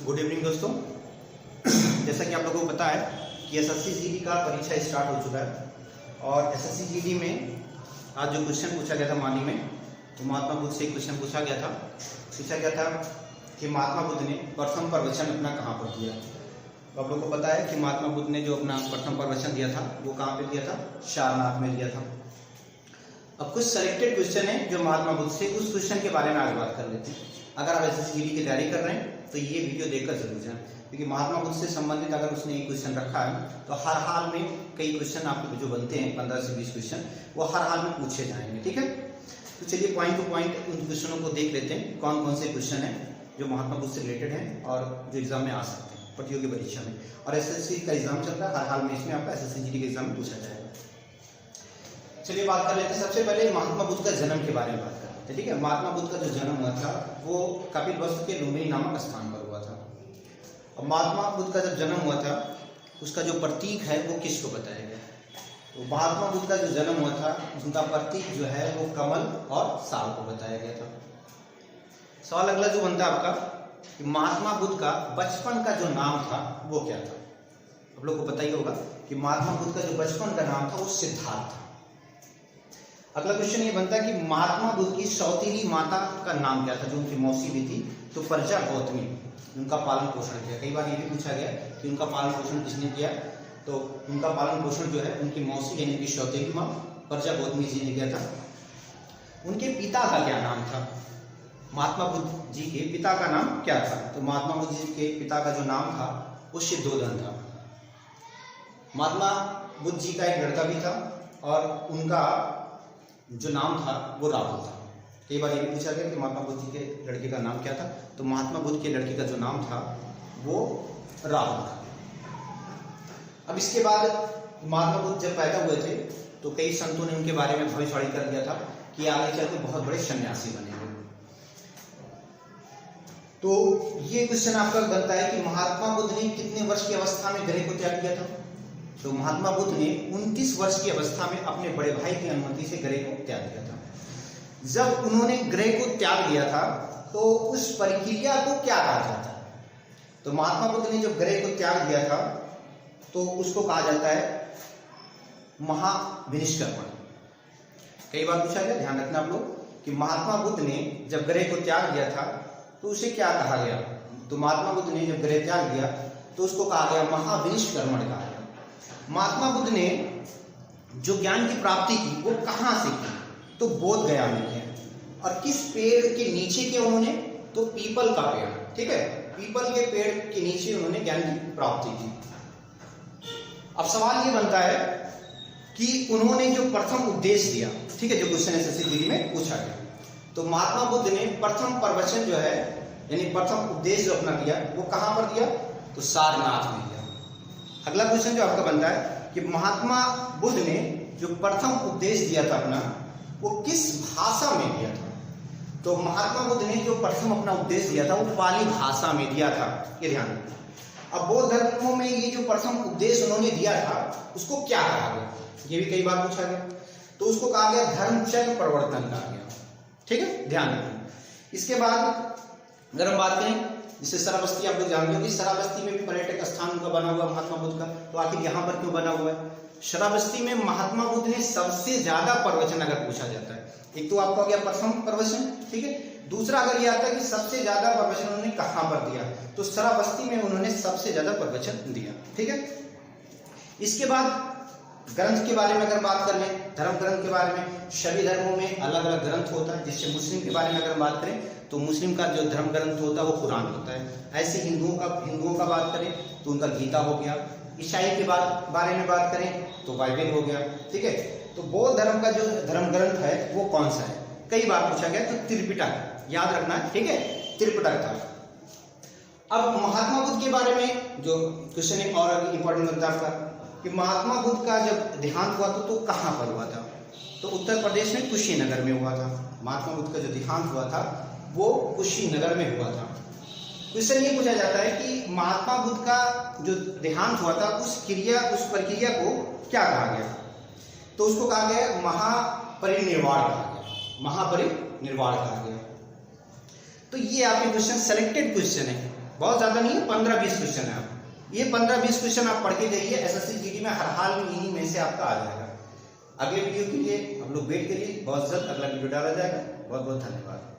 Good evening दोस्तों। जैसा कि आप लोगों को पता है कि एसएससी जीडी का परीक्षा स्टार्ट हो चुका है और एसएससी जीडी में आज जो क्वेश्चन पूछा गया था मानी में, तो महात्मा बुद्ध से एक क्वेश्चन पूछा गया था कि महात्मा बुद्ध ने प्रथम प्रवचन अपना कहाँ पर दिया। तो आप लोगों को पता है कि महात्मा बुद्ध ने जो अपना प्रथम प्रवचन दिया था वो कहाँ पे दिया था, सारनाथ में दिया था। अब कुछ सेलेक्टेड क्वेश्चन है जो महात्मा बुद्ध से, उस क्वेश्चन के बारे में आज बात कर लेते हैं। अगर आप एसएससी जीडी की तैयारी कर रहे हैं तो ये वीडियो देखकर जरूर जाएं, क्योंकि महात्मा बुद्ध से संबंधित अगर उसने एक क्वेश्चन रखा है तो हर हाल में कई क्वेश्चन आपके जो बनते हैं 15 से 20 क्वेश्चन वो हर हाल में पूछे जाएंगे। ठीक है, तो चलिए पॉइंट टू पॉइंट उन क्वेश्चनों को देख लेते हैं, कौन कौन से क्वेश्चन है जो महात्मा बुद्ध से रिलेटेड है और जो एग्जाम में आ सकते हैं प्रतियोगी परीक्षा में। और एसएससी का एग्जाम चल रहा है, हर हाल में इसमें आपका एसएससी जीडी के एग्जाम में पूछा जाएगा। चलिए बात कर लेते हैं। सबसे पहले महात्मा बुद्ध का जन्म के बारे में बात करते हैं। ठीक है, महात्मा बुद्ध का जो जन्म हुआ था वो कपिलवस्तु के लुम्बिनी नामक स्थान पर हुआ था। और महात्मा बुद्ध का जब जन्म हुआ था उसका जो प्रतीक है वो किसको बताया गया? तो महात्मा बुद्ध का जो जन्म हुआ था उनका प्रतीक जो है वो कमल और साल को बताया गया था। सवाल अगला जो बनता है आपका कि महात्मा बुद्ध का बचपन का जो नाम था वो क्या था? आप लोग को पता ही होगा कि महात्मा बुद्ध का जो बचपन का नाम था वो सिद्धार्थ था। अगला क्वेश्चन ये बनता है कि महात्मा बुद्ध की सौतेली माता का नाम क्या था, जो उनकी मौसी भी थी? तो प्रजा गौतमी। उनका पालन पोषण किया। कई बार ये भी पूछा गया कि उनका पालन पोषण किसने किया, तो उनका पालन पोषण जो है उनकी मौसी यानी कि सौतेली माँ प्रजा गौतमी जी ने किया था। उनके पिता का क्या नाम था? महात्मा बुद्ध जी के पिता का नाम क्या था? तो महात्मा बुद्ध जी के पिता का जो नाम था वो शुद्धोधन था। महात्मा बुद्ध जी का एक लड़का भी था और उनका जो नाम था वो राहुल था। कई बार ये भी पूछा गया कि महात्मा बुद्ध जी के लड़के का नाम क्या था, तो महात्मा बुद्ध के लड़के का जो नाम था वो राहुल था। अब इसके बाद महात्मा बुद्ध जब पैदा हुए थे तो कई संतों ने उनके बारे में भविष्यवाणी कर दिया था कि आगे चल के बहुत बड़े सन्यासी बनेंगे। तो ये क्वेश्चन आपका बनता है कि महात्मा बुद्ध ने कितने वर्ष की अवस्था में गृह को त्याग किया था? तो महात्मा बुद्ध ने 29 वर्ष की अवस्था में अपने बड़े भाई की अनुमति से गृह को त्याग दिया था। जब उन्होंने गृह को त्याग दिया था तो उस प्रक्रिया को क्या कहा जाता है? तो महात्मा बुद्ध ने जब गृह को त्याग दिया था तो उसको कहा जाता है महाविनिष्क्रमण। कई बार पूछा गया, ध्यान रखना आप लोग कि महात्मा बुद्ध ने जब गृह को त्याग दिया था तो उसे क्या कहा गया? तो महात्मा बुद्ध ने जब गृह त्याग दिया तो उसको कहा गया महाविनिष्क्रमण कहा गया। महात्मा बुद्ध ने जो ज्ञान की प्राप्ति की वो कहाँ से की? तो बोध गया में किया। और किस पेड़ के नीचे किया उन्होंने? तो पीपल का पेड़। ठीक है, पीपल के पेड़ के नीचे उन्होंने ज्ञान की प्राप्ति की। अब सवाल ये बनता है कि उन्होंने जो प्रथम उपदेश दिया, ठीक है, जो क्वेश्चन एसएससी जीडी में पूछा गया, तो महात्मा बुद्ध ने प्रथम प्रवचन जो है यानी प्रथम उपदेश जो अपना दिया वो कहां पर दिया? तो सारनाथ में दिया। अगला क्वेश्चन जो आपका बनता है कि महात्मा बुद्ध ने जो प्रथम उपदेश दिया था अपना वो किस भाषा में दिया था? तो महात्मा बुद्ध ने जो प्रथम अपना उपदेश दिया था वो पाली भाषा में दिया था। ये ध्यान रखना। अब बौद्ध धर्मों में ये जो प्रथम उपदेश उन्होंने दिया था उसको क्या कहा गया? ये भी कई बार पूछा गया। तो उसको कहा गया धर्मचक्र प्रवर्तन कहा गया। ठीक है, ध्यान रखना। इसके बाद अगर हम बात करें जैसे श्रावस्ती, आप लोग जानते हो कि श्रावस्ती में भी पर्यटक स्थान उनका बना हुआ महात्मा बुद्ध का, तो आखिर यहाँ पर क्यों बना हुआ है? श्रावस्ती में महात्मा बुद्ध ने सबसे ज्यादा प्रवचन अगर पूछा जाता है, एक तो आपका हो गया प्रथम प्रवचन, ठीक है, दूसरा अगर ये आता है कि सबसे ज्यादा प्रवचन उन्होंने कहाँ पर दिया, तो श्रावस्ती में उन्होंने सबसे ज्यादा प्रवचन दिया। ठीक है, इसके बाद ग्रंथ के बारे में अगर बात कर लें, धर्म ग्रंथ के बारे में, सभी धर्मों में अलग अलग ग्रंथ होता है। जैसे मुस्लिम के बारे में अगर बात करें तो मुस्लिम का जो धर्म ग्रंथ होता है वो कुरान होता है। ऐसे हिंदुओं का बात करें तो उनका गीता हो गया। ईसाई के बारे में बात करें तो बाइबल हो गया। ठीक है, तो बौद्ध धर्म का जो धर्म ग्रंथ है वो कौन सा है? कई बार पूछा गया, तो त्रिपिटक, याद रखना है। ठीक है, त्रिपिटक था। अब महात्मा बुद्ध के बारे में जो क्वेश्चन एक और इंपॉर्टेंट बनता है आपका कि महात्मा बुद्ध का जब देहांत हुआ तो कहाँ पर हुआ था? तो उत्तर प्रदेश में कुशीनगर में हुआ था। महात्मा बुद्ध का जो देहांत हुआ था वो कुशीनगर में हुआ था। क्वेश्चन ये पूछा जाता है कि महात्मा बुद्ध का जो देहांत हुआ था उस प्रक्रिया को क्या कहा गया? तो उसको कहा गया महापरिनिर्वाण कहा गया। महापरिनिर्वाण कहा गया। तो ये आपके क्वेश्चन सेलेक्टेड क्वेश्चन है, बहुत ज्यादा नहीं है, 15-20 क्वेश्चन है। आप ये 15-20 क्वेश्चन आप पढ़ के जाइए, एसएससी जीडी में हर हाल में इन्हीं में से आपका आ जाएगा। अगले वीडियो के लिए हम लोग वेट करिए, बहुत जल्द अगला वीडियो डाला जाएगा। बहुत बहुत धन्यवाद।